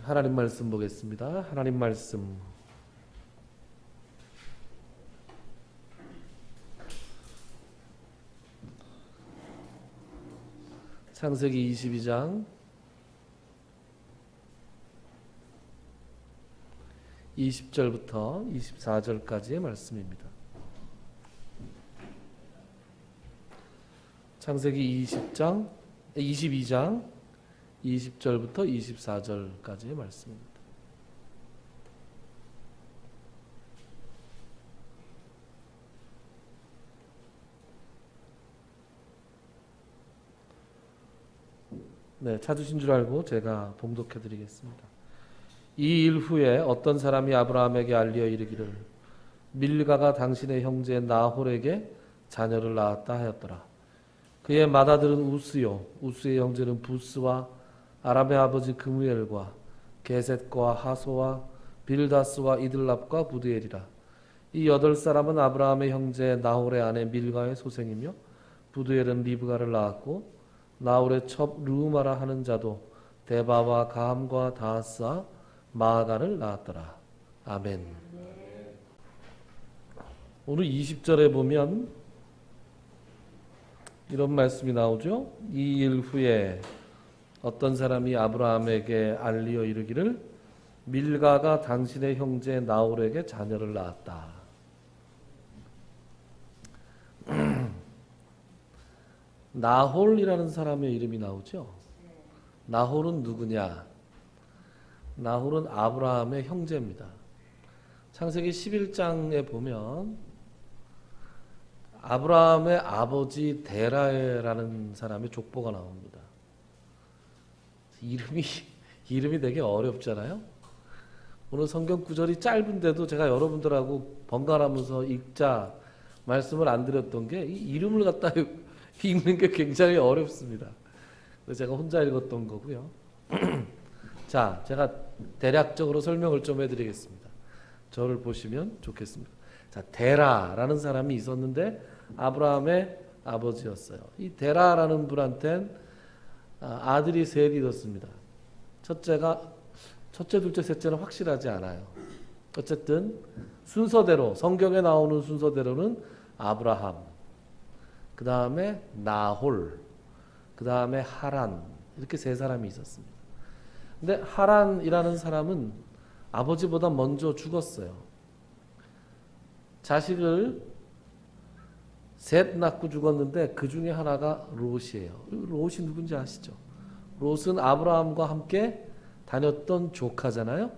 하나님 말씀 보겠습니다. 하나님 말씀 창세기 22장 20절부터 24절까지의 말씀입니다. 창세기 22장 20절부터 24절까지의 말씀입니다. 네, 찾으신 줄 알고 제가 봉독해 드리겠습니다. 이 일 후에 어떤 사람이 아브라함에게 알리어 이르기를 밀가가 당신의 형제 나홀에게 자녀를 낳았다 하였더라. 그의 맏아들은 우스요, 우스의 형제는 부스와 아람의 아버지 그무엘과 게셋과 하소와 빌다스와 이들랍과 부드엘이라. 이 8사람은 아브라함의 형제 나홀의 아내 밀가의 소생이며 부드엘은 리브가를 낳았고 나홀의 첩 르우마라 하는 자도 데바와 가함과 다하스와 마아가를 낳았더라. 아멘. 오늘 20절에 보면 이런 말씀이 나오죠. 이 일 후에 어떤 사람이 아브라함에게 알리어 이르기를 밀가가 당신의 형제 나홀에게 자녀를 낳았다. 나홀이라는 사람의 이름이 나오죠. 나홀은 누구냐? 나홀은 아브라함의 형제입니다. 창세기 11장에 보면 아브라함의 아버지 데라라는 사람의 족보가 나옵니다. 이름이 되게 어렵잖아요. 오늘 성경 구절이 짧은데도 제가 여러분들하고 번갈아가면서 읽자 말씀을 안 드렸던 게 이 이름을 갖다 읽는 게 굉장히 어렵습니다. 그래서 제가 혼자 읽었던 거고요. 자, 제가 대략적으로 설명을 좀 해드리겠습니다. 저를 보시면 좋겠습니다. 자, 데라라는 사람이 있었는데 아브라함의 아버지였어요. 이 데라라는 분한테는 아들이 셋이 있었습니다. 첫째, 둘째, 셋째는 확실하지 않아요. 어쨌든 순서대로 성경에 나오는 순서대로는 아브라함, 그 다음에 나홀, 그 다음에 하란, 이렇게 세 사람이 있었습니다. 근데 하란이라는 사람은 아버지보다 먼저 죽었어요. 자식을 셋 낳고 죽었는데 그 중에 하나가 롯이에요. 롯이 누군지 아시죠? 롯은 아브라함과 함께 다녔던 조카잖아요.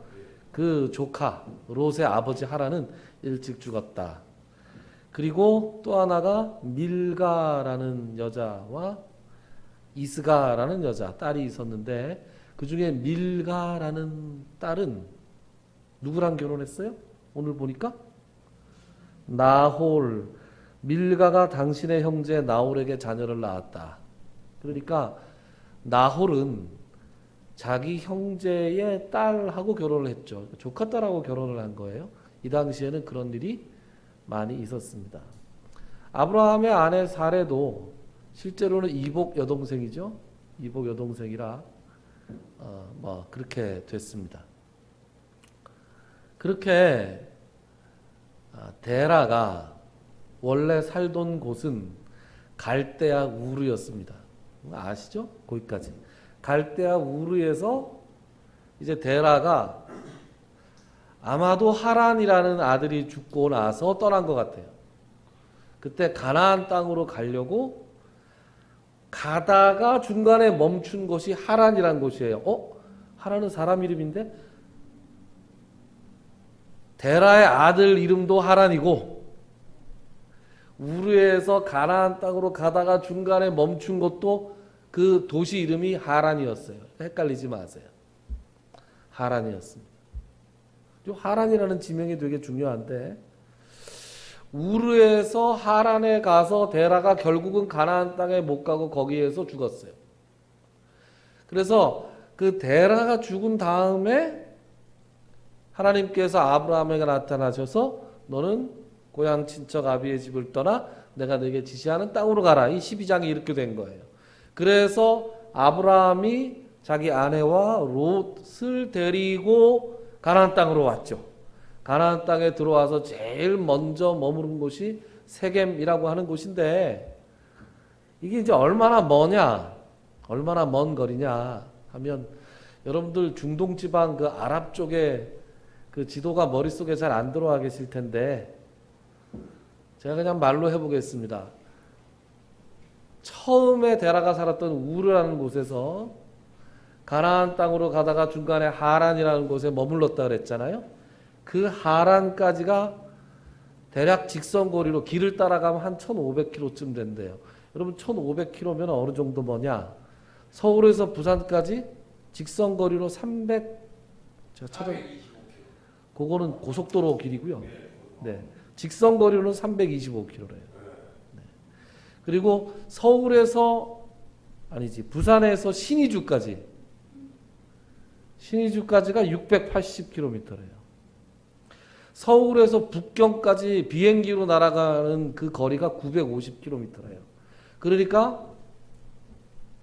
그 조카 롯의 아버지 하란은 일찍 죽었다. 그리고 또 하나가 밀가라는 여자와 이스가라는 여자 딸이 있었는데 그 중에 밀가라는 딸은 누구랑 결혼했어요? 오늘 보니까 나홀, 밀가가 당신의 형제 나홀에게 자녀를 낳았다. 그러니까 나홀은 자기 형제의 딸하고 결혼을 했죠. 조카 딸하고 결혼을 한 거예요. 이 당시에는 그런 일이 많이 있었습니다. 아브라함의 아내 사레도 실제로는 이복 여동생이죠. 이복 여동생이라 그렇게 됐습니다. 그렇게 데라가 원래 살던 곳은 갈대아 우르였습니다. 아시죠? 거기까지. 갈대아 우르에서 이제 데라가 아마도 하란이라는 아들이 죽고 나서 떠난 것 같아요. 그때 가나안 땅으로 가려고 가다가 중간에 멈춘 곳이 하란이라는 곳이에요. 하란은 사람 이름인데 데라의 아들 이름도 하란이고 우르에서 가나안 땅으로 가다가 중간에 멈춘 곳도 그 도시 이름이 하란이었어요. 헷갈리지 마세요. 하란이었습니다. 하란이라는 지명이 되게 중요한데 우르에서 하란에 가서 데라가 결국은 가나안 땅에 못 가고 거기에서 죽었어요. 그래서 그 데라가 죽은 다음에 하나님께서 아브라함에게 나타나셔서 너는 고향 친척 아비의 집을 떠나 내가 너에게 지시하는 땅으로 가라. 이 12장이 이렇게 된 거예요. 그래서 아브라함이 자기 아내와 롯을 데리고 가나안 땅으로 왔죠. 가나안 땅에 들어와서 제일 먼저 머무른 곳이 세겜이라고 하는 곳인데 이게 이제 얼마나 머냐, 얼마나 먼 거리냐 하면 여러분들 중동 지방 그 아랍 쪽에 그 지도가 머릿속에 잘 안 들어와 계실 텐데 제가 그냥 말로 해보겠습니다. 처음에 데라가 살았던 우르라는 곳에서 가나안 땅으로 가다가 중간에 하란이라는 곳에 머물렀다 그랬잖아요. 그 하란까지가 대략 직선거리로 길을 따라가면 한 1500km쯤 된대요. 여러분 1500km면 어느 정도 뭐냐? 서울에서 부산까지 직선거리로 300 제가 찾아 그거는 고속도로 길이고요. 네. 직선거리로는 325km래요. 네. 그리고 서울에서 아니지 부산에서 신의주까지가 680km래요. 서울에서 북경까지 비행기로 날아가는 그 거리가 950km래요. 그러니까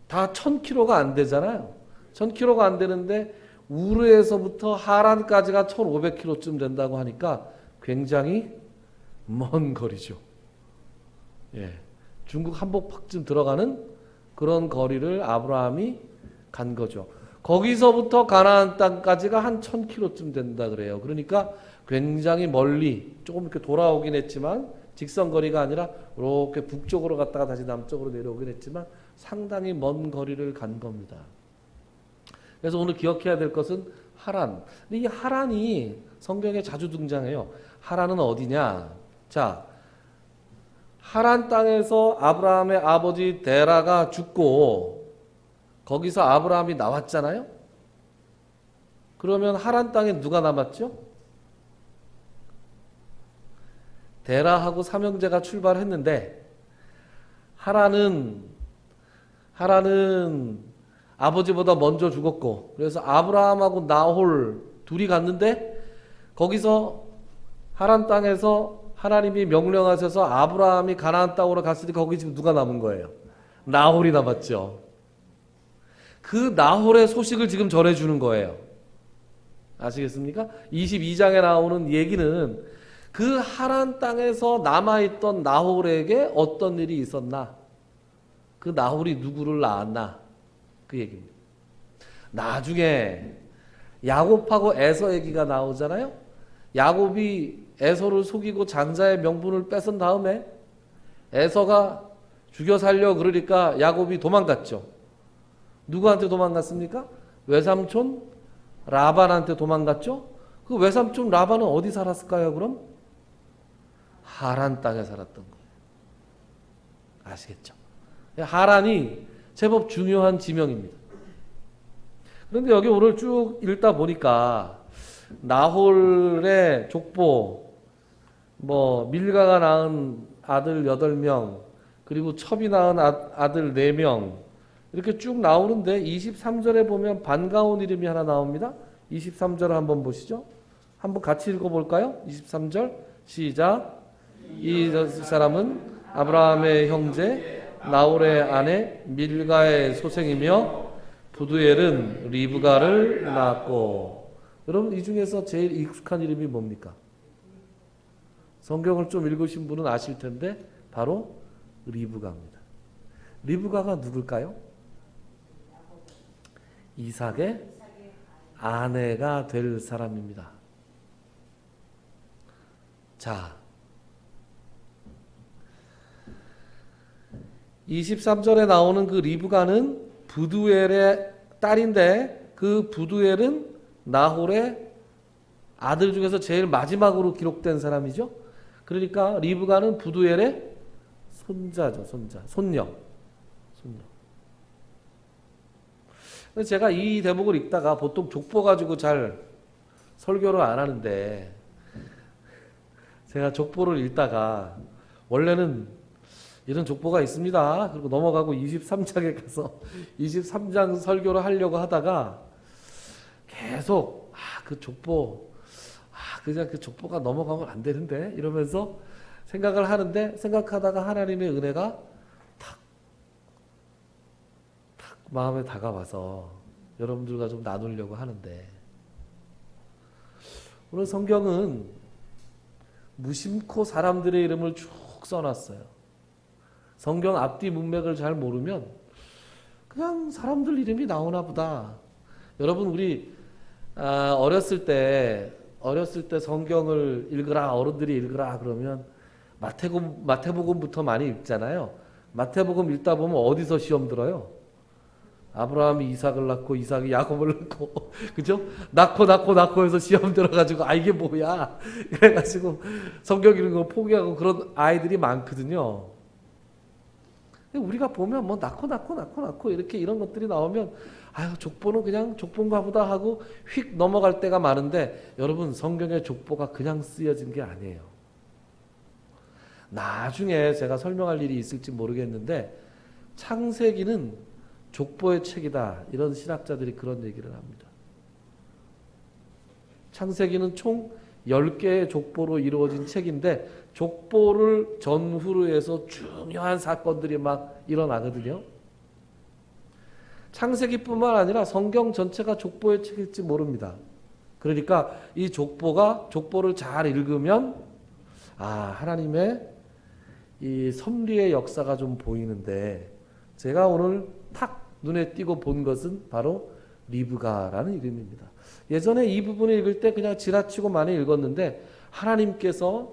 다 1000km가 안 되잖아요. 1000km가 안 되는데 우르에서부터 하란까지가 1500km쯤 된다고 하니까 굉장히 먼 거리죠. 예. 중국 한복판쯤 들어가는 그런 거리를 아브라함이 간 거죠. 거기서부터 가나안 땅까지가 한 1000km쯤 된다 그래요. 그러니까 굉장히 멀리 조금 이렇게 돌아오긴 했지만 직선거리가 아니라 이렇게 북쪽으로 갔다가 다시 남쪽으로 내려오긴 했지만 상당히 먼 거리를 간 겁니다. 그래서 오늘 기억해야 될 것은 하란. 근데 이 하란이 성경에 자주 등장해요. 하란은 어디냐? 자, 하란 땅에서 아브라함의 아버지 데라가 죽고 거기서 아브라함이 나왔잖아요. 그러면 하란 땅에 누가 남았죠? 데라하고 삼형제가 출발했는데 하란은 아버지보다 먼저 죽었고 그래서 아브라함하고 나홀 둘이 갔는데 거기서 하란 땅에서 하나님이 명령하셔서 아브라함이 가나안 땅으로 갔으니 거기 지금 누가 남은 거예요? 나홀이 남았죠. 그 나홀의 소식을 지금 전해주는 거예요. 아시겠습니까? 22장에 나오는 얘기는 그 하란 땅에서 남아있던 나홀에게 어떤 일이 있었나? 그 나홀이 누구를 낳았나? 그 얘기입니다. 나중에 야곱하고 에서 얘기가 나오잖아요. 야곱이 에서를 속이고 장자의 명분을 뺏은 다음에 에서가 죽여 살려 그러니까 야곱이 도망갔죠. 누구한테 도망갔습니까? 외삼촌 라반한테 도망갔죠. 그 외삼촌 라반은 어디 살았을까요? 그럼 하란 땅에 살았던 거예요. 아시겠죠? 하란이 제법 중요한 지명입니다. 그런데 여기 오늘 쭉 읽다 보니까 나홀의 족보, 밀가가 낳은 아들 8명, 그리고 첩이 낳은 아들 4명, 이렇게 쭉 나오는데 23절에 보면 반가운 이름이 하나 나옵니다. 23절을 한번 보시죠. 한번 같이 읽어볼까요? 23절 시작. 이 사람은 아브라함의 형제 나홀의 아내 밀가의 소생이며 부두엘은 리브가를 낳았고. 여러분 이 중에서 제일 익숙한 이름이 뭡니까? 성경을 좀 읽으신 분은 아실 텐데 바로 리브가입니다. 리브가가 누굴까요? 이삭의 아내가 될 사람입니다. 자, 23절에 나오는 그 리브가는 부두엘의 딸인데 그 부두엘은 나홀의 아들 중에서 제일 마지막으로 기록된 사람이죠. 그러니까 리브가는 부두엘의 손자죠. 손녀. 제가 이 대목을 읽다가 보통 족보 가지고 잘 설교를 안 하는데 제가 족보를 읽다가 원래는 이런 족보가 있습니다. 그리고 넘어가고 23장에 가서 23장 설교를 하려고 하다가 계속 그 족보 그냥 그 족보가 넘어가면 안 되는데 이러면서 생각을 하는데 생각하다가 하나님의 은혜가 탁 마음에 다가와서 여러분들과 좀 나누려고 하는데, 오늘 성경은 무심코 사람들의 이름을 쭉 써놨어요. 성경 앞뒤 문맥을 잘 모르면 그냥 사람들 이름이 나오나 보다. 여러분, 우리 어렸을 때 성경을 읽으라, 어른들이 읽으라 그러면 마태복음부터 많이 읽잖아요. 마태복음 읽다 보면 어디서 시험 들어요? 아브라함이 이삭을 낳고 이삭이 야곱을 낳고 그죠? 낳고 해서 시험 들어가지고 이게 뭐야? 그래가지고 성경 읽는 거 포기하고 그런 아이들이 많거든요. 우리가 보면 뭐 낳고 이렇게 이런 것들이 나오면 족보는 그냥 족보인가 보다 하고 휙 넘어갈 때가 많은데, 여러분, 성경의 족보가 그냥 쓰여진 게 아니에요. 나중에 제가 설명할 일이 있을지 모르겠는데 창세기는 족보의 책이다, 이런 신학자들이 그런 얘기를 합니다. 창세기는 총 10개의 족보로 이루어진 책인데 족보를 전후로 해서 중요한 사건들이 막 일어나거든요. 창세기뿐만 아니라 성경 전체가 족보의 책일지 모릅니다. 그러니까 이 족보를 잘 읽으면 하나님의 이 섭리의 역사가 좀 보이는데, 제가 오늘 탁 눈에 띄고 본 것은 바로 리브가라는 이름입니다. 예전에 이 부분을 읽을 때 그냥 지나치고 많이 읽었는데 하나님께서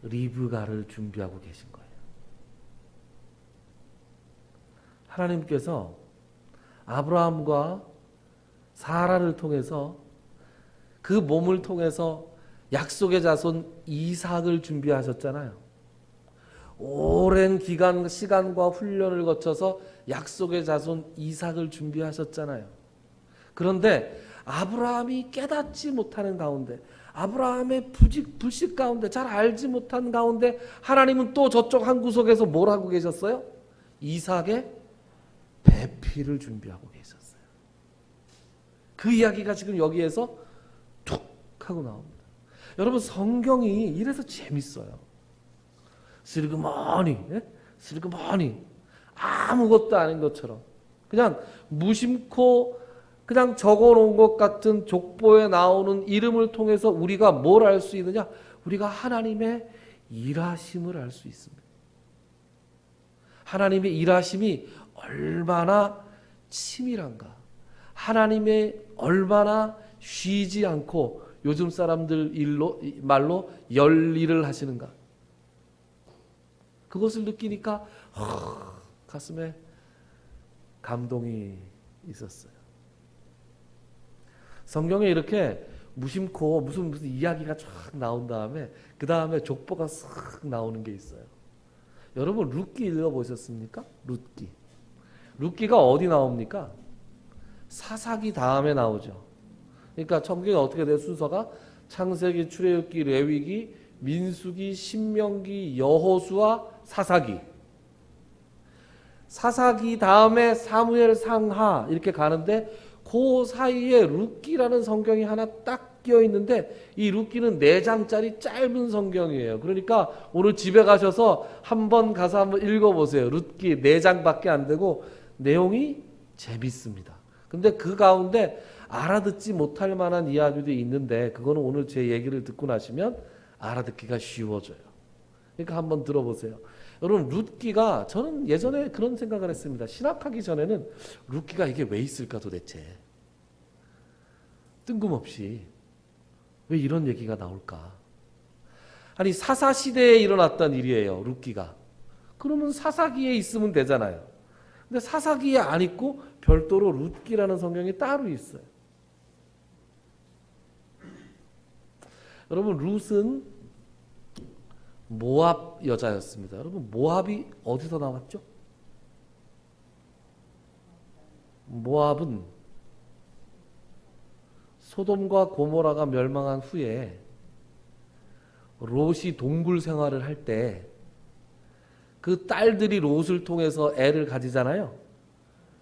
리브가를 준비하고 계신 거예요. 하나님께서 아브라함과 사라를 통해서 그 몸을 통해서 약속의 자손 이삭을 준비하셨잖아요. 오랜 시간과 훈련을 거쳐서 약속의 자손 이삭을 준비하셨잖아요. 그런데 아브라함이 깨닫지 못하는 가운데, 아브라함의 불식 가운데, 잘 알지 못한 가운데 하나님은 또 저쪽 한 구석에서 뭘 하고 계셨어요? 이삭의 배필을 준비하고 계셨어요. 그 이야기가 지금 여기에서 툭 하고 나옵니다. 여러분, 성경이 이래서 재밌어요. 슬그머니 아무것도 아닌 것처럼 그냥 무심코 그냥 적어놓은 것 같은 족보에 나오는 이름을 통해서 우리가 뭘 알 수 있느냐? 우리가 하나님의 일하심을 알 수 있습니다. 하나님의 일하심이 얼마나 치밀한가, 하나님의 얼마나 쉬지 않고 요즘 사람들 말로 열일을 하시는가, 그것을 느끼니까 가슴에 감동이 있었어요. 성경에 이렇게 무심코 무슨 이야기가 쫙 나온 다음에 그 다음에 족보가 싹 나오는 게 있어요. 여러분, 룻기 읽어보셨습니까? 룻기가 어디 나옵니까? 사사기 다음에 나오죠. 그러니까 성경이 어떻게 돼? 순서가 창세기, 출애굽기, 레위기, 민수기, 신명기, 여호수아, 사사기 다음에 사무엘, 상하 이렇게 가는데 그 사이에 룻기라는 성경이 하나 딱 끼어 있는데, 이 룻기는 4장짜리 짧은 성경이에요. 그러니까 오늘 집에 가셔서 한번 가서 한번 읽어보세요. 룻기 4장밖에 안 되고 내용이 재밌습니다. 근데 그 가운데 알아듣지 못할 만한 이야기도 있는데 그거는 오늘 제 얘기를 듣고 나시면 알아듣기가 쉬워져요. 그러니까 한번 들어보세요. 여러분, 룻기가, 저는 예전에 그런 생각을 했습니다. 신학하기 전에는 룻기가 이게 왜 있을까 도대체. 뜬금없이 왜 이런 얘기가 나올까. 아니, 사사시대에 일어났던 일이에요, 룻기가. 그러면 사사기에 있으면 되잖아요. 근데 사사기에 안 있고 별도로 룻기라는 성경이 따로 있어요. 여러분, 룻은 모압 여자였습니다. 여러분, 모압이 어디서 나왔죠? 모압은 소돔과 고모라가 멸망한 후에 롯이 동굴 생활을 할 때 그 딸들이 롯을 통해서 애를 가지잖아요.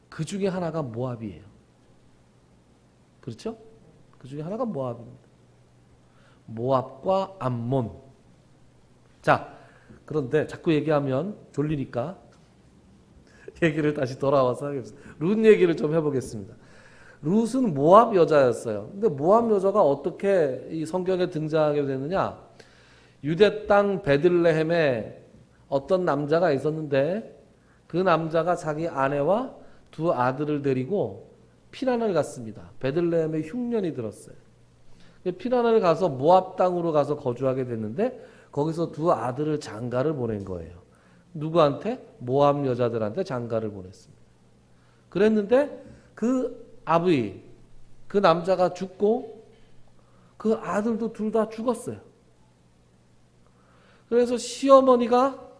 그 중에 하나가 모압이에요. 그렇죠? 그 중에 하나가 모압입니다. 모압과 암몬. 자, 그런데 자꾸 얘기하면 졸리니까 얘기를 다시 돌아와서 하겠습니다. 룻 얘기를 좀 해보겠습니다. 룻은 모압 여자였어요. 근데 모압 여자가 어떻게 이 성경에 등장하게 되느냐? 유대 땅 베들레헴에 어떤 남자가 있었는데 그 남자가 자기 아내와 두 아들을 데리고 피난을 갔습니다. 베들레헴에 흉년이 들었어요. 피난을 가서 모압 땅으로 가서 거주하게 됐는데 거기서 두 아들을 장가를 보낸 거예요. 누구한테? 모압 여자들한테 장가를 보냈습니다. 그랬는데 그 아브이, 그 남자가 죽고 그 아들도 둘 다 죽었어요. 그래서 시어머니하고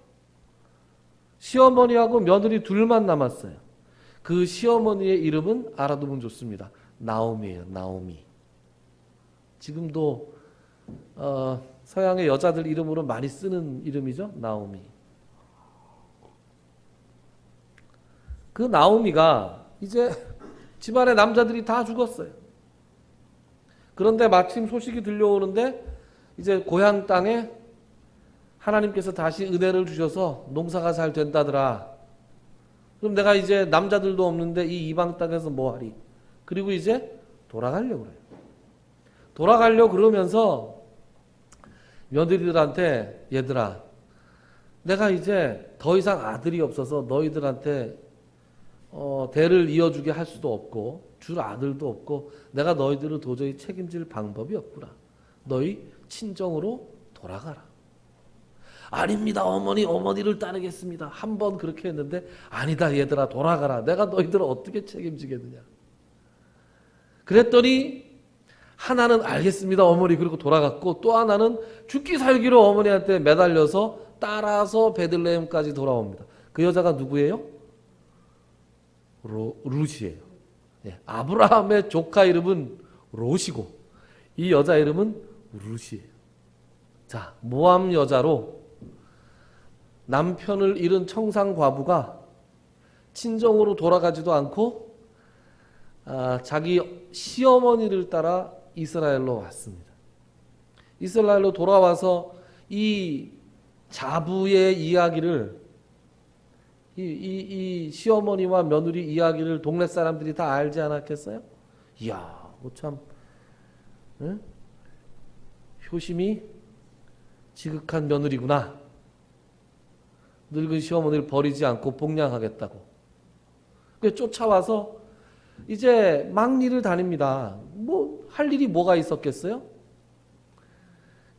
며느리 둘만 남았어요. 그 시어머니의 이름은 알아두면 좋습니다. 나오미예요. 나오미. 지금도 서양의 여자들 이름으로 많이 쓰는 이름이죠. 나오미. 그 나오미가 이제 집안의 남자들이 다 죽었어요. 그런데 마침 소식이 들려오는데 이제 고향 땅에 하나님께서 다시 은혜를 주셔서 농사가 잘 된다더라. 그럼 내가 이제 남자들도 없는데 이 이방 땅에서 뭐하리? 그리고 이제 돌아가려고 그래요. 돌아가려고 그러면서 며느리들한테 얘들아, 내가 이제 더 이상 아들이 없어서 너희들한테 대를 이어주게 할 수도 없고 줄 아들도 없고 내가 너희들을 도저히 책임질 방법이 없구나. 너희 친정으로 돌아가라. 아닙니다. 어머니를 따르겠습니다. 한 번 그렇게 했는데 아니다 얘들아 돌아가라. 내가 너희들을 어떻게 책임지겠느냐. 그랬더니 하나는 알겠습니다 어머니 그리고 돌아갔고 또 하나는 죽기 살기로 어머니한테 매달려서 따라서 베들레헴까지 돌아옵니다. 그 여자가 누구예요? 룻이에요. 예, 아브라함의 조카 이름은 롯이고 이 여자 이름은 룻이에요. 자, 모압 여자로 남편을 잃은 청상 과부가 친정으로 돌아가지도 않고 자기 시어머니를 따라 이스라엘로 왔습니다. 이스라엘로 돌아와서 이 자부의 이야기를 이 시어머니와 며느리 이야기를 동네 사람들이 다 알지 않았겠어요? 이야, 참 응? 효심이 지극한 며느리구나. 늙은 시어머니를 버리지 않고 복양하겠다고. 그래서 쫓아와서 이제 막리를 다닙니다. 뭐 할 일이 뭐가 있었겠어요?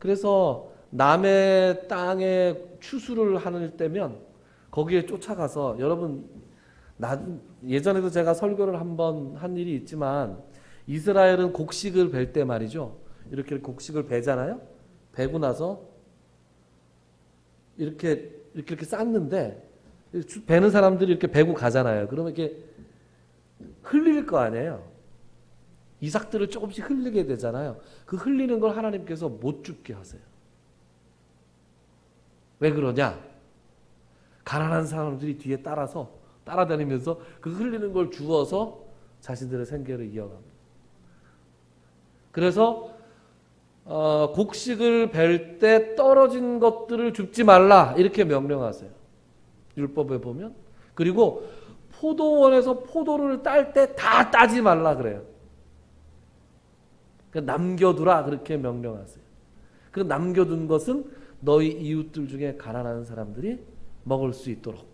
그래서 남의 땅에 추수를 하는 때면 거기에 쫓아가서 여러분 예전에도 제가 설교를 한번 한 일이 있지만 이스라엘은 곡식을 벨 때 말이죠. 이렇게 곡식을 베잖아요. 베고 나서 이렇게 쌓는데 베는 사람들이 이렇게 베고 가잖아요. 그러면 이렇게 흘릴 거 아니에요. 이삭들을 조금씩 흘리게 되잖아요. 그 흘리는 걸 하나님께서 못 죽게 하세요. 왜 그러냐? 가난한 사람들이 뒤에 따라다니면서 그 흘리는 걸 주워서 자신들의 생계를 이어갑니다. 그래서 곡식을 벨 때 떨어진 것들을 줍지 말라 이렇게 명령하세요. 율법에 보면. 그리고 포도원에서 포도를 딸 때 다 따지 말라 그래요. 그러니까 남겨두라 그렇게 명령하세요. 그 남겨둔 것은 너희 이웃들 중에 가난한 사람들이 먹을 수 있도록.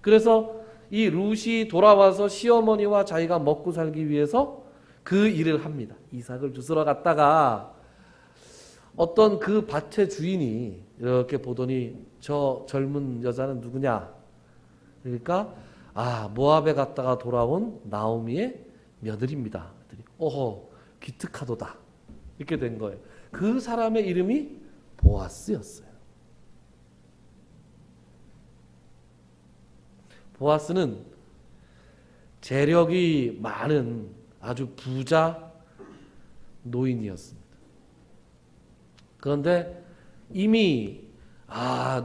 그래서 이 룻이 돌아와서 시어머니와 자기가 먹고 살기 위해서 그 일을 합니다. 이삭을 주스러 갔다가 어떤 그 밭의 주인이 이렇게 보더니 저 젊은 여자는 누구냐? 그러니까 모압에 갔다가 돌아온 나오미의 며느리입니다. 어허 기특하도다. 이렇게 된 거예요. 그 사람의 이름이 보아스였어요. 보아스는 재력이 많은 아주 부자 노인이었습니다. 그런데 이미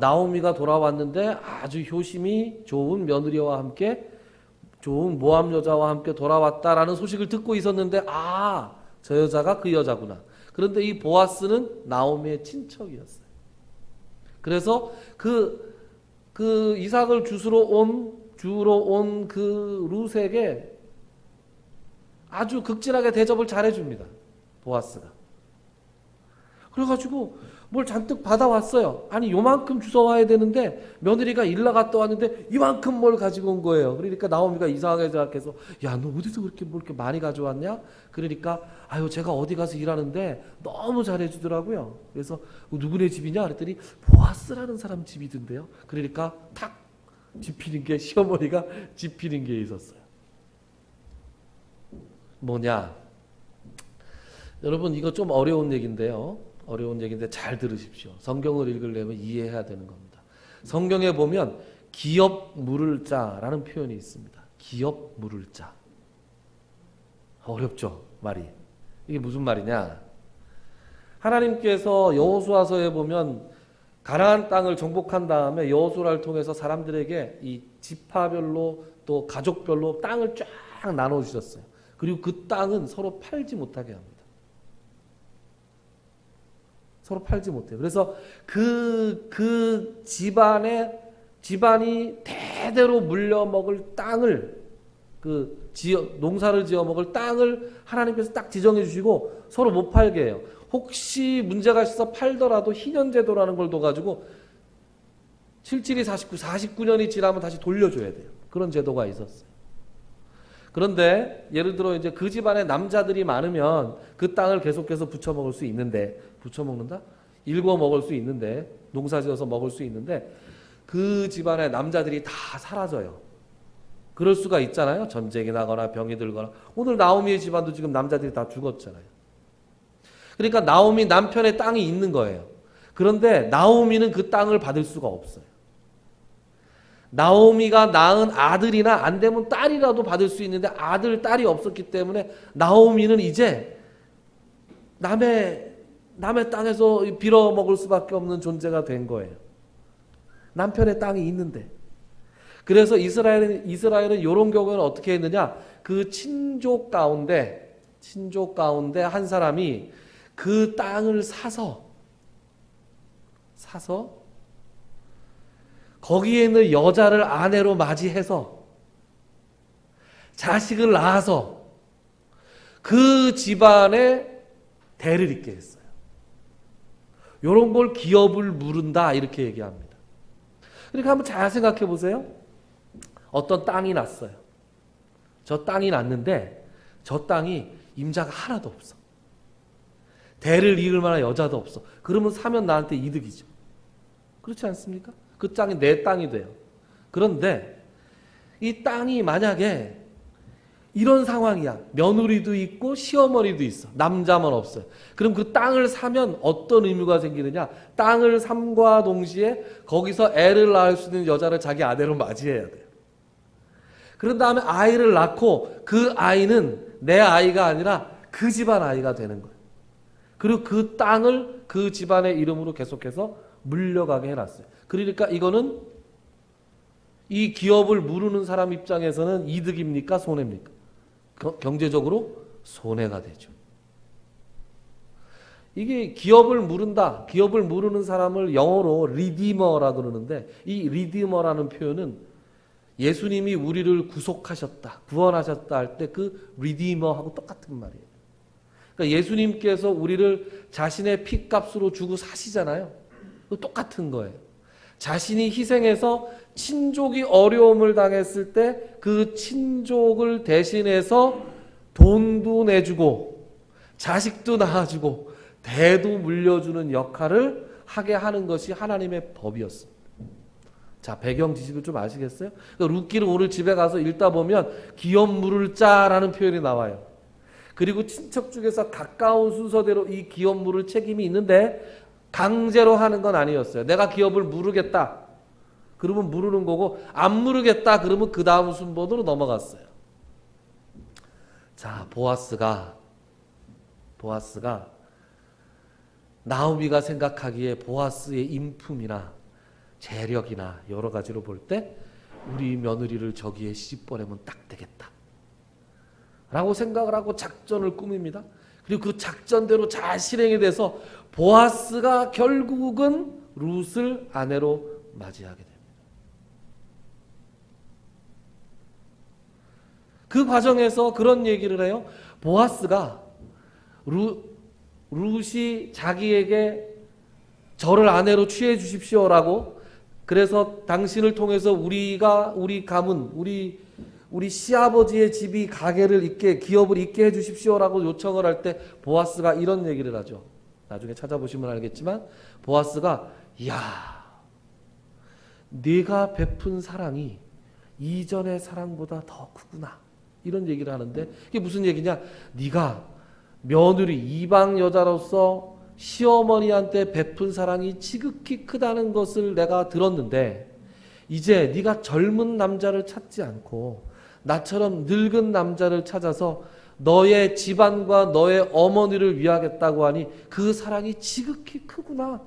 나오미가 돌아왔는데 아주 효심이 좋은 며느리와 함께 좋은 모압 여자와 함께 돌아왔다라는 소식을 듣고 있었는데 저 여자가 그 여자구나. 그런데 이 보아스는 나오미의 친척이었어요. 그래서 그 이삭을 주스러 온 주로 온 그 룻에게 아주 극진하게 대접을 잘해줍니다. 보아스가. 그래가지고 뭘 잔뜩 받아왔어요. 아니 요만큼 주워와야 되는데 며느리가 일 나갔다 왔는데 이만큼 뭘 가지고 온 거예요. 그러니까 나오미가 이상하게 생각해서 야 너 어디서 그렇게 뭘 이렇게 많이 가져왔냐? 그러니까 아유 제가 어디 가서 일하는데 너무 잘해주더라고요. 그래서 누구네 집이냐? 그랬더니 보아스라는 사람 집이던데요. 그러니까 탁 집히는 게 시어머니가 집히는 게 있었어요. 뭐냐? 여러분 이거 좀 어려운 얘기인데요. 어려운 얘기인데 잘 들으십시오. 성경을 읽으려면 이해해야 되는 겁니다. 성경에 보면 기업 물을 자라는 표현이 있습니다. 기업 물을 자. 어렵죠, 말이. 이게 무슨 말이냐? 하나님께서 여호수아서에 보면 가나안 땅을 정복한 다음에 여호수아를 통해서 사람들에게 이 지파별로 또 가족별로 땅을 쫙 나눠 주셨어요. 그리고 그 땅은 서로 팔지 못하게 합니다. 서로 팔지 못해요. 그래서 그 집안이 대대로 물려먹을 땅을 농사를 지어먹을 땅을 하나님께서 딱 지정해 주시고 서로 못 팔게 해요. 혹시 문제가 있어서 팔더라도 희년제도라는 걸 둬가지고 77이 49년이 지나면 다시 돌려줘야 돼요. 그런 제도가 있었어요. 그런데 예를 들어 이제 그 집안에 남자들이 많으면 그 땅을 계속해서 부쳐먹을 수 있는데, 부쳐먹는다? 일궈 먹을 수 있는데, 농사지어서 먹을 수 있는데 그 집안에 남자들이 다 사라져요. 그럴 수가 있잖아요. 전쟁이 나거나 병이 들거나. 오늘 나오미의 집안도 지금 남자들이 다 죽었잖아요. 그러니까 나오미 남편의 땅이 있는 거예요. 그런데 나오미는 그 땅을 받을 수가 없어요. 나오미가 낳은 아들이나 안 되면 딸이라도 받을 수 있는데 아들, 딸이 없었기 때문에 나오미는 이제 남의 땅에서 빌어먹을 수밖에 없는 존재가 된 거예요. 남편의 땅이 있는데. 그래서 이스라엘은 이런 경우에는 어떻게 했느냐? 그 친족 가운데 한 사람이 그 땅을 사서 거기에 있는 여자를 아내로 맞이해서 자식을 낳아서 그 집안에 대를 잇게 했어요. 이런 걸 기업을 물은다 이렇게 얘기합니다. 그러니까 한번 잘 생각해 보세요. 어떤 땅이 났어요. 저 땅이 났는데 저 땅이 임자가 하나도 없어. 대를 이을 만한 여자도 없어. 그러면 사면 나한테 이득이죠. 그렇지 않습니까? 그 땅이 내 땅이 돼요. 그런데 이 땅이 만약에 이런 상황이야. 며느리도 있고 시어머니도 있어. 남자만 없어요. 그럼 그 땅을 사면 어떤 의무가 생기느냐? 땅을 삼과 동시에 거기서 애를 낳을 수 있는 여자를 자기 아내로 맞이해야 돼요. 그런 다음에 아이를 낳고 그 아이는 내 아이가 아니라 그 집안 아이가 되는 거예요. 그리고 그 땅을 그 집안의 이름으로 계속해서 물려가게 해놨어요. 그러니까 이거는 이 기업을 무르는 사람 입장에서는 이득입니까? 손해입니까? 경제적으로 손해가 되죠. 이게 기업을 무르는 사람을 영어로 리디머라고 그러는데 이 리디머라는 표현은 예수님이 우리를 구속하셨다, 구원하셨다 할 때 그 리디머하고 똑같은 말이에요. 그러니까 예수님께서 우리를 자신의 피값으로 주고 사시잖아요. 똑같은 거예요. 자신이 희생해서 친족이 어려움을 당했을 때 그 친족을 대신해서 돈도 내주고 자식도 낳아주고 대도 물려주는 역할을 하게 하는 것이 하나님의 법이었습니다. 자, 배경 지식을 좀 아시겠어요? 그러니까 룻기를 오늘 집에 가서 읽다 보면 기업 물을 자라는 표현이 나와요. 그리고 친척 중에서 가까운 순서대로 이 기업 물을 책임이 있는데 강제로 하는 건 아니었어요. 내가 기업을 무르겠다. 그러면 무르는 거고 안 무르겠다. 그러면 그 다음 순번으로 넘어갔어요. 자, 보아스가 나오미가 생각하기에 보아스의 인품이나 재력이나 여러 가지로 볼 때 우리 며느리를 저기에 시집 보내면 딱 되겠다. 라고 생각을 하고 작전을 꾸밉니다. 그리고 그 작전대로 잘 실행이 돼서 보아스가 결국은 룻을 아내로 맞이하게 됩니다. 그 과정에서 그런 얘기를 해요. 보아스가 룻이 자기에게 저를 아내로 취해 주십시오라고, 그래서 당신을 통해서 우리 가문, 우리 시아버지의 집이 가게를 잇게, 기업을 잇게 해 주십시오라고 요청을 할 때 보아스가 이런 얘기를 하죠. 나중에 찾아보시면 알겠지만 보아스가, 야, 네가 베푼 사랑이 이전의 사랑보다 더 크구나, 이런 얘기를 하는데, 이게 무슨 얘기냐? 네가 며느리, 이방 여자로서 시어머니한테 베푼 사랑이 지극히 크다는 것을 내가 들었는데, 이제 네가 젊은 남자를 찾지 않고 나처럼 늙은 남자를 찾아서 너의 집안과 너의 어머니를 위하겠다고 하니 그 사랑이 지극히 크구나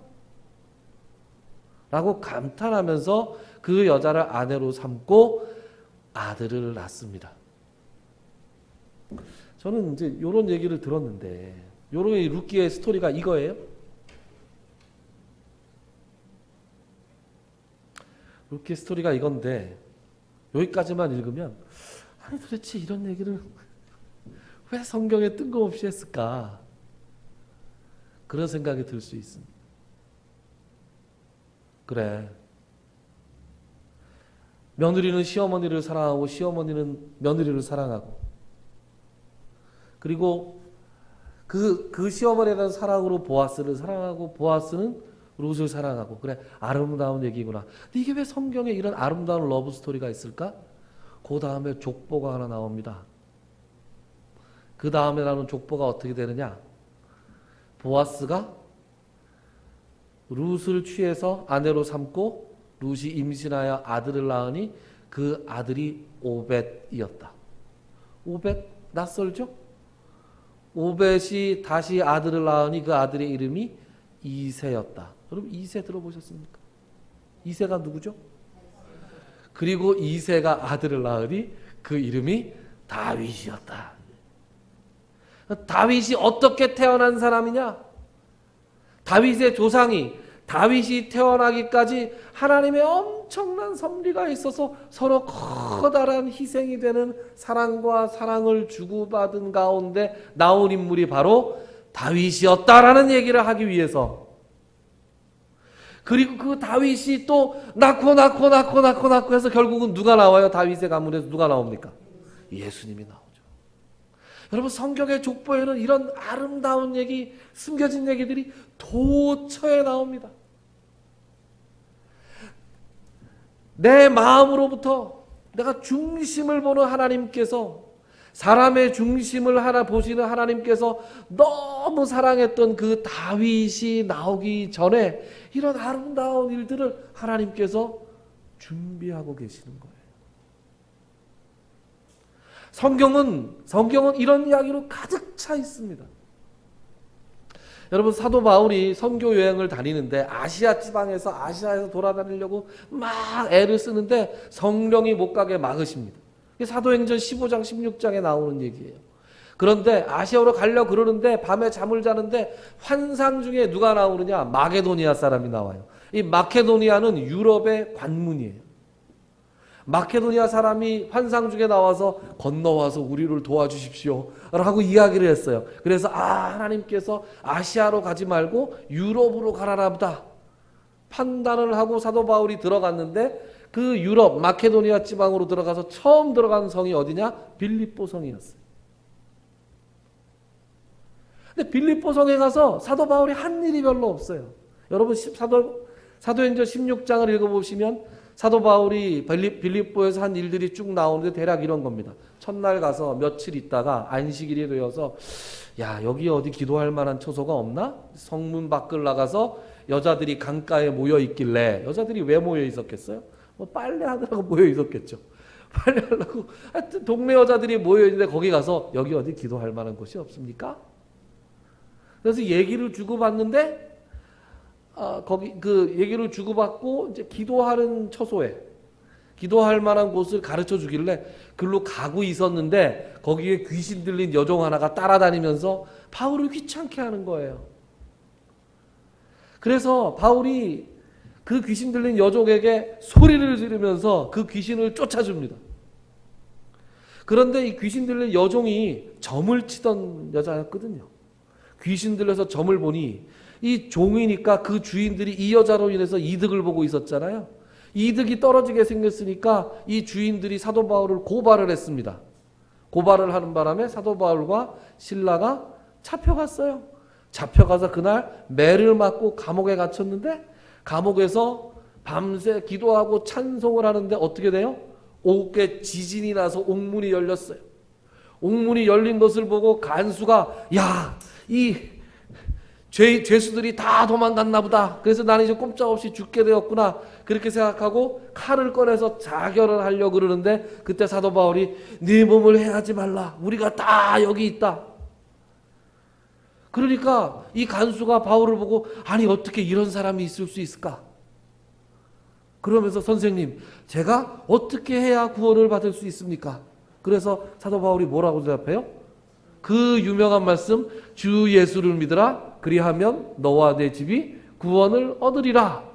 라고 감탄하면서 그 여자를 아내로 삼고 아들을 낳습니다. 저는 이제 이런 얘기를 들었는데, 요런 룻기의 스토리가 이거예요. 룻기의 스토리가 이건데, 여기까지만 읽으면, 아니 도대체 이런 얘기를 왜 성경에 뜬금없이 했을까, 그런 생각이 들 수 있습니다. 그래, 며느리는 시어머니를 사랑하고 시어머니는 며느리를 사랑하고, 그리고 그 시어머니에 대한 사랑으로 보아스를 사랑하고 보아스는 룻을 사랑하고, 그래, 아름다운 얘기구나. 근데 이게 왜 성경에 이런 아름다운 러브 스토리가 있을까? 그 다음에 족보가 하나 나옵니다. 그 다음에 나오는 족보가 어떻게 되느냐? 보아스가 룻을 취해서 아내로 삼고 룻이 임신하여 아들을 낳으니 그 아들이 오벳이었다. 오벳 낯설죠? 오벳이 다시 아들을 낳으니 그 아들의 이름이 이새였다. 여러분, 이새 들어보셨습니까? 이새가 누구죠? 그리고 이새가 아들을 낳으니 그 이름이 다윗이었다. 다윗이 어떻게 태어난 사람이냐? 다윗의 조상이, 다윗이 태어나기까지 하나님의 엄청난 섭리가 있어서 서로 커다란 희생이 되는 사랑과 사랑을 주고받은 가운데 나온 인물이 바로 다윗이었다라는 얘기를 하기 위해서, 그리고 그 다윗이 또 낳고 해서 결국은 누가 나와요? 다윗의 가문에서 누가 나옵니까? 예수님이 나오죠. 여러분, 성경의 족보에는 이런 아름다운 얘기, 숨겨진 얘기들이 도처에 나옵니다. 내 마음으로부터 내가 중심을 보는 하나님께서, 사람의 중심을 하나 보시는 하나님께서 너무 사랑했던 그 다윗이 나오기 전에 이런 아름다운 일들을 하나님께서 준비하고 계시는 거예요. 성경은 이런 이야기로 가득 차 있습니다. 여러분, 사도 바울이 선교 여행을 다니는데 아시아에서 돌아다니려고 막 애를 쓰는데 성령이 못 가게 막으십니다. 이게 사도행전 15장 16장에 나오는 얘기예요. 그런데 아시아로 가려고 그러는데 밤에 잠을 자는데 환상 중에 누가 나오느냐? 마게도니아 사람이 나와요. 이 마케도니아는 유럽의 관문이에요. 마케도니아 사람이 환상 중에 나와서 건너와서 우리를 도와주십시오 라고 이야기를 했어요. 그래서 하나님께서 아시아로 가지 말고 유럽으로 가라나 보다 판단을 하고 사도 바울이 들어갔는데, 그 유럽 마케도니아 지방으로 들어가서 처음 들어간 성이 어디냐? 빌립보 성이었어요. 근데 빌립보 성에 가서 사도 바울이 한 일이 별로 없어요. 여러분, 사도행전 16장을 읽어보시면 사도 바울이 빌립보에서 한 일들이 쭉 나오는데 대략 이런 겁니다. 첫날 가서 며칠 있다가 안식일이 되어서, 야, 여기 어디 기도할 만한 처소가 없나? 성문 밖을 나가서 여자들이 강가에 모여 있길래, 여자들이 왜 모여 있었겠어요? 뭐 빨래하느라고 모여 있었겠죠. 빨래하려고 하여튼 동네 여자들이 모여 있는데 거기 가서 여기 어디 기도할 만한 곳이 없습니까? 그래서 얘기를 주고받는데, 거기 그 얘기를 주고받고 이제 기도하는 처소에, 기도할 만한 곳을 가르쳐 주길래 글로 가고 있었는데 거기에 귀신 들린 여종 하나가 따라다니면서 바울을 귀찮게 하는 거예요. 그래서 바울이 그 귀신 들린 여종에게 소리를 지르면서 그 귀신을 쫓아줍니다. 그런데 이 귀신 들린 여종이 점을 치던 여자였거든요. 귀신 들려서 점을 보니 이 종이니까 그 주인들이 이 여자로 인해서 이득을 보고 있었잖아요. 이득이 떨어지게 생겼으니까 이 주인들이 사도 바울을 고발을 했습니다. 고발을 하는 바람에 사도 바울과 실라가 잡혀갔어요. 잡혀가서 그날 매를 맞고 감옥에 갇혔는데 감옥에서 밤새 기도하고 찬송을 하는데 어떻게 돼요? 오후에 지진이 나서 옥문이 열렸어요. 옥문이 열린 것을 보고 간수가 이 죄수들이 다 도망갔나 보다. 그래서 나는 이제 꼼짝없이 죽게 되었구나. 그렇게 생각하고 칼을 꺼내서 자결을 하려고 그러는데 그때 사도 바울이 네 몸을 해하지 말라. 우리가 다 여기 있다. 그러니까 이 간수가 바울을 보고 아니 어떻게 이런 사람이 있을 수 있을까? 그러면서 선생님 제가 어떻게 해야 구원을 받을 수 있습니까? 그래서 사도 바울이 뭐라고 대답해요? 그 유명한 말씀 주 예수를 믿으라 그리하면 너와 내 집이 구원을 얻으리라.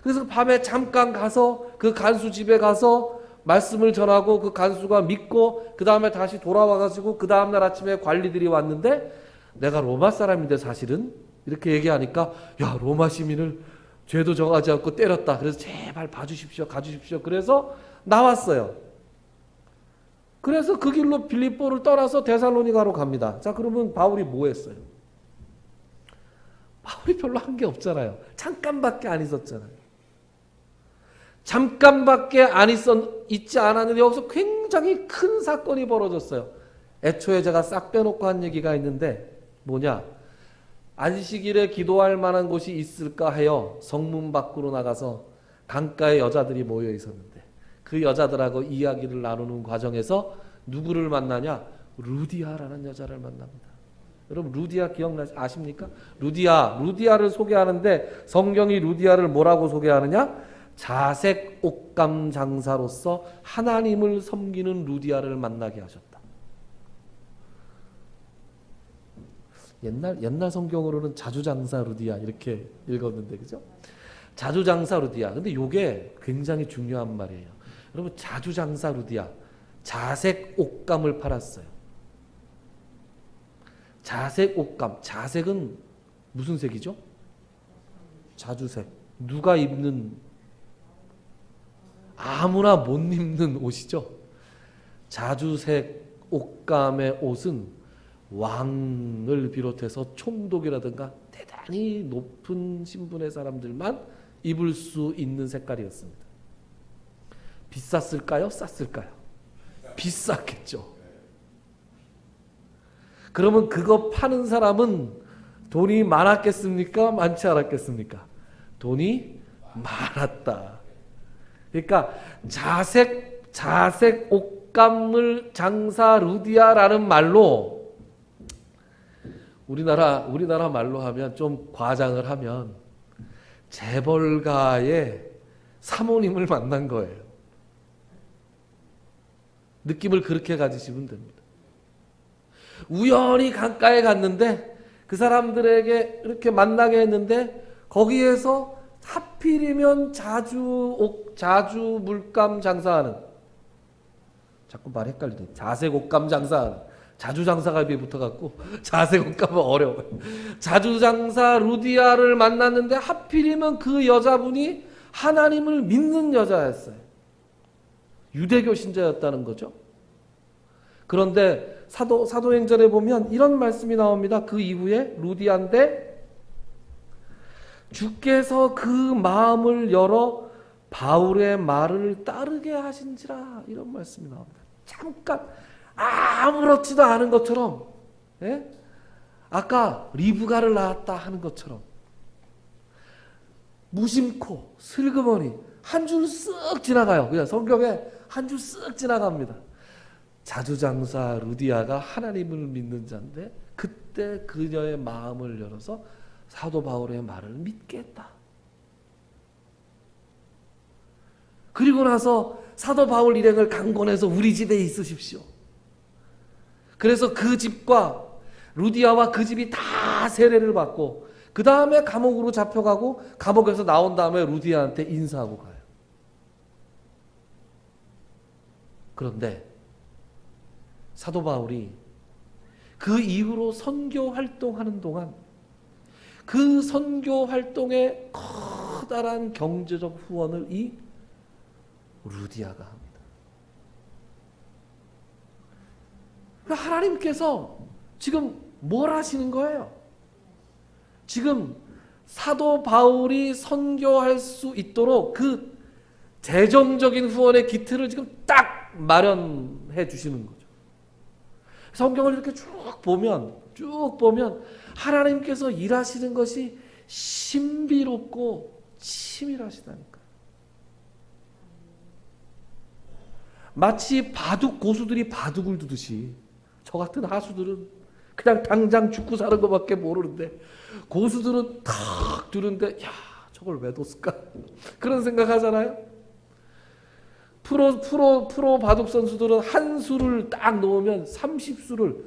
그래서 밤에 잠깐 가서 그 간수 집에 가서 말씀을 전하고 그 간수가 믿고 그 다음에 다시 돌아와가지고 그 다음날 아침에 관리들이 왔는데 내가 로마 사람인데 사실은 이렇게 얘기하니까 야 로마 시민을 죄도 정하지 않고 때렸다. 그래서 제발 봐주십시오 가주십시오. 그래서 나왔어요. 그래서 그 길로 빌립보를 떠나서 데살로니가로 갑니다. 자 그러면 바울이 뭐 했어요? 바울이 별로 한 게 없잖아요. 잠깐밖에 안 있었잖아요. 잠깐밖에 안 있지 않았는데 여기서 굉장히 큰 사건이 벌어졌어요. 애초에 제가 싹 빼놓고 한 얘기가 있는데 뭐냐? 안식일에 기도할 만한 곳이 있을까 하여 성문 밖으로 나가서 강가에 여자들이 모여 있었는데 그 여자들하고 이야기를 나누는 과정에서 누구를 만나냐? 루디아라는 여자를 만납니다. 여러분 루디아 아십니까? 루디아를 소개하는데 성경이 루디아를 뭐라고 소개하느냐? 자색 옥감 장사로서 하나님을 섬기는 루디아를 만나게 하셨다. 옛날 성경으로는 자주장사 루디아 이렇게 읽었는데 그죠? 자주장사 루디아. 근데 이게 굉장히 중요한 말이에요. 여러분 자주장사 루디아 자색 옷감을 팔았어요. 자색 옷감. 자색은 무슨 색이죠? 자주색. 누가 입는 아무나 못 입는 옷이죠. 자주색 옷감의 옷은 왕을 비롯해서 총독이라든가 대단히 높은 신분의 사람들만 입을 수 있는 색깔이었습니다. 비쌌을까요? 쌌을까요? 비쌌겠죠. 그러면 그거 파는 사람은 돈이 많았겠습니까? 많지 않았겠습니까? 돈이 많았다. 그러니까 자색 옷감을 장사 루디아라는 말로 우리나라 말로 하면 좀 과장을 하면 재벌가의 사모님을 만난 거예요. 느낌을 그렇게 가지시면 됩니다. 우연히 강가에 갔는데 그 사람들에게 이렇게 만나게 했는데 거기에서 하필이면 자주 물감 장사하는 자꾸 말 헷갈리네. 자색 옷감 장사하는 자주 장사가 입에 붙어갖고 자색 옷감은 어려워요. 자주 장사 루디아를 만났는데 하필이면 그 여자분이 하나님을 믿는 여자였어요. 유대교 신자였다는 거죠. 그런데 사도행전에 보면 이런 말씀이 나옵니다. 그 이후에 루디아인데 주께서 그 마음을 열어 바울의 말을 따르게 하신지라 이런 말씀이 나옵니다. 잠깐 아무렇지도 않은 것처럼 아까 리브가를 낳았다 하는 것처럼 무심코 슬그머니 한 줄 쓱 지나가요. 그냥 성경에 한 줄 쓱 지나갑니다. 자주장사 루디아가 하나님을 믿는 자인데 그때 그녀의 마음을 열어서 사도 바울의 말을 믿게 했다. 그리고 나서 사도 바울 일행을 강권해서 우리 집에 있으십시오. 그래서 그 집과 루디아와 그 집이 다 세례를 받고 그 다음에 감옥으로 잡혀가고 감옥에서 나온 다음에 루디아한테 인사하고 가요. 그런데 사도 바울이 그 이후로 선교 활동하는 동안 그 선교 활동에 커다란 경제적 후원을 이 루디아가 합니다. 하나님께서 지금 뭘 하시는 거예요? 지금 사도 바울이 선교할 수 있도록 그 재정적인 후원의 기틀을 지금 딱 마련해 주시는 거죠. 성경을 이렇게 쭉 보면 하나님께서 일하시는 것이 신비롭고 치밀하시다니까. 마치 바둑 고수들이 바둑을 두듯이 저 같은 하수들은 그냥 당장 죽고 사는 것밖에 모르는데 고수들은 탁 두는데 야 저걸 왜 뒀을까? 그런 생각하잖아요. 프로 바둑 선수들은 한 수를 딱 놓으면 30수를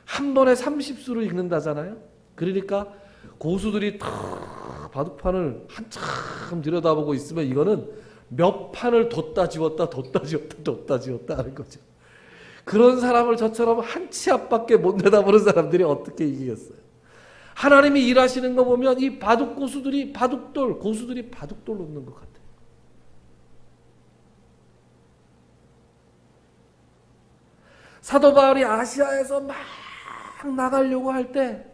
한 번에 30수를 읽는다잖아요. 그러니까 고수들이 탁 바둑판을 한참 들여다보고 있으면 이거는 몇 판을 뒀다 지웠다 하는 거죠. 그런 사람을 저처럼 한 치 앞밖에 못 내다보는 사람들이 어떻게 이기겠어요? 하나님이 일하시는 거 보면 이 바둑 고수들이 고수들이 바둑돌 놓는 것 같아요. 사도 바울이 아시아에서 막 나가려고 할 때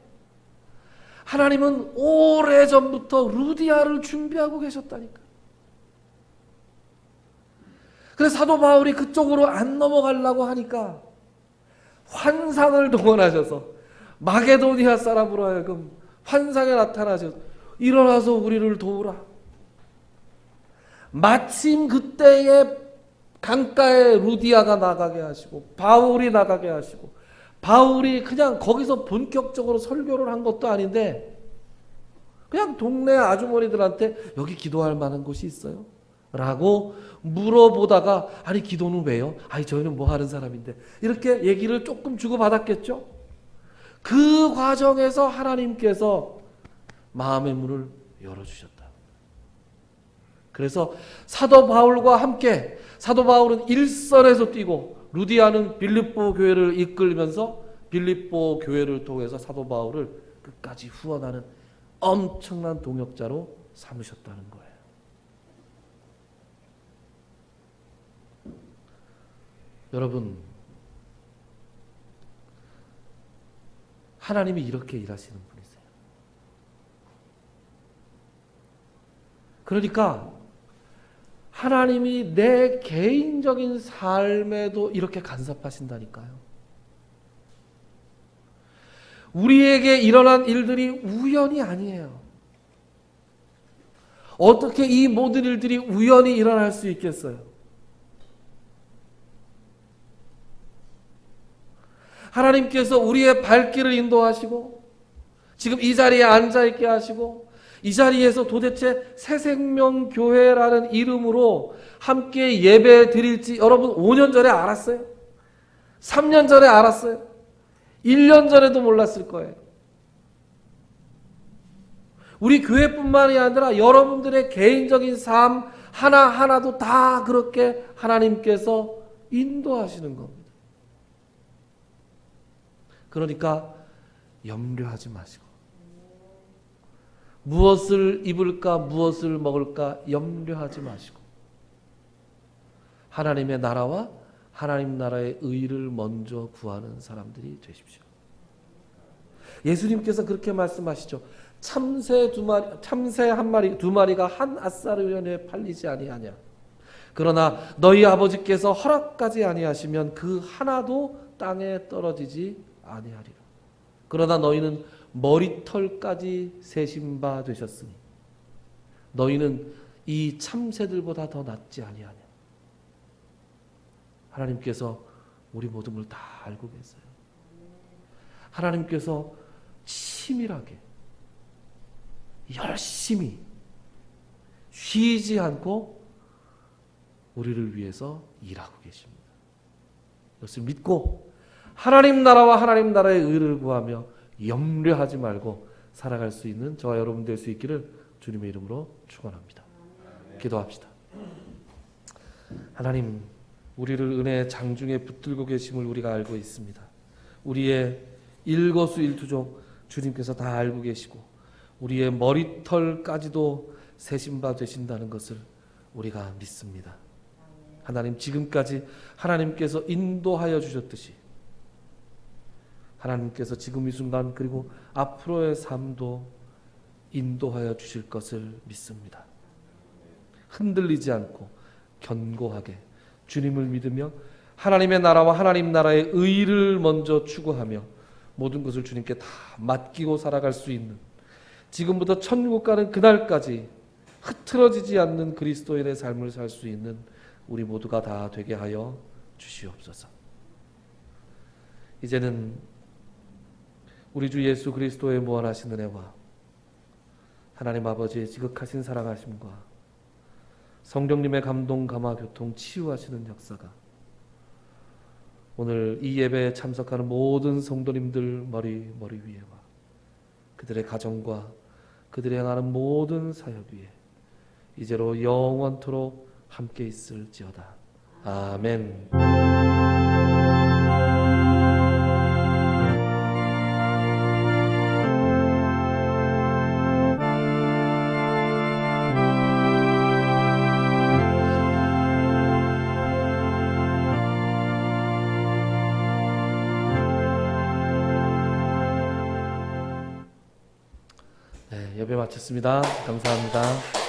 하나님은 오래전부터 루디아를 준비하고 계셨다니까. 그래서 사도 바울이 그쪽으로 안 넘어가려고 하니까 환상을 동원하셔서 마게도니아 사람으로 하여금 환상에 나타나셔서 일어나서 우리를 도우라. 마침 그때에 강가에 루디아가 나가게 하시고 바울이 나가게 하시고 바울이 그냥 거기서 본격적으로 설교를 한 것도 아닌데 그냥 동네 아주머니들한테 여기 기도할 만한 곳이 있어요? 라고 물어보다가 아니 기도는 왜요? 아니 저희는 뭐 하는 사람인데 이렇게 얘기를 조금 주고받았겠죠? 그 과정에서 하나님께서 마음의 문을 열어주셨다. 그래서 사도 바울과 함께 사도 바울은 일선에서 뛰고 루디아는 빌립보 교회를 이끌면서 빌립보 교회를 통해서 사도 바울을 끝까지 후원하는 엄청난 동역자로 삼으셨다는 거예요. 여러분, 하나님이 이렇게 일하시는 분이세요. 그러니까 하나님이 내 개인적인 삶에도 이렇게 간섭하신다니까요. 우리에게 일어난 일들이 우연이 아니에요. 어떻게 이 모든 일들이 우연히 일어날 수 있겠어요? 하나님께서 우리의 발길을 인도하시고 지금 이 자리에 앉아있게 하시고 이 자리에서 도대체 새생명교회라는 이름으로 함께 예배 드릴지 여러분 5년 전에 알았어요? 3년 전에 알았어요? 1년 전에도 몰랐을 거예요. 우리 교회뿐만이 아니라 여러분들의 개인적인 삶 하나하나도 다 그렇게 하나님께서 인도하시는 겁니다. 그러니까 염려하지 마시고 무엇을 입을까 무엇을 먹을까 염려하지 마시고 하나님의 나라와 하나님 나라의 의를 먼저 구하는 사람들이 되십시오. 예수님께서 그렇게 말씀하시죠. 참새 두 마리가 한 앗사르원에 팔리지 아니하냐. 그러나 너희 아버지께서 허락까지 아니하시면 그 하나도 땅에 떨어지지 아니하리라. 그러나 너희는 머리털까지 세신 바 되셨으니 너희는 이 참새들보다 더 낫지 아니하냐. 하나님께서 우리 모든 걸 다 알고 계세요. 하나님께서 치밀하게 열심히 쉬지 않고 우리를 위해서 일하고 계십니다. 이것을 믿고 하나님 나라와 하나님 나라의 의를 구하며 염려하지 말고 살아갈 수 있는 저와 여러분 될 수 있기를 주님의 이름으로 축원합니다. 기도합시다. 하나님, 우리를 은혜의 장중에 붙들고 계심을 우리가 알고 있습니다. 우리의 일거수일투족 주님께서 다 알고 계시고 우리의 머리털까지도 세신 바 되신다는 것을 우리가 믿습니다. 하나님, 지금까지 하나님께서 인도하여 주셨듯이 하나님께서 지금 이 순간 그리고 앞으로의 삶도 인도하여 주실 것을 믿습니다. 흔들리지 않고 견고하게 주님을 믿으며 하나님의 나라와 하나님 나라의 의를 먼저 추구하며 모든 것을 주님께 다 맡기고 살아갈 수 있는, 지금부터 천국 가는 그날까지 흐트러지지 않는 그리스도인의 삶을 살 수 있는 우리 모두가 다 되게 하여 주시옵소서. 이제는 우리 주 예수 그리스도의 무한하신 은혜와 하나님 아버지의 지극하신 사랑하심과 성령님의 감동, 감화, 교통, 치유하시는 역사가 오늘 이 예배에 참석하는 모든 성도님들 머리 위에와 그들의 가정과 그들이 행하는 모든 사역 위에 이제로 영원토록 함께 있을지어다. 아멘. 예배 마쳤습니다. 감사합니다.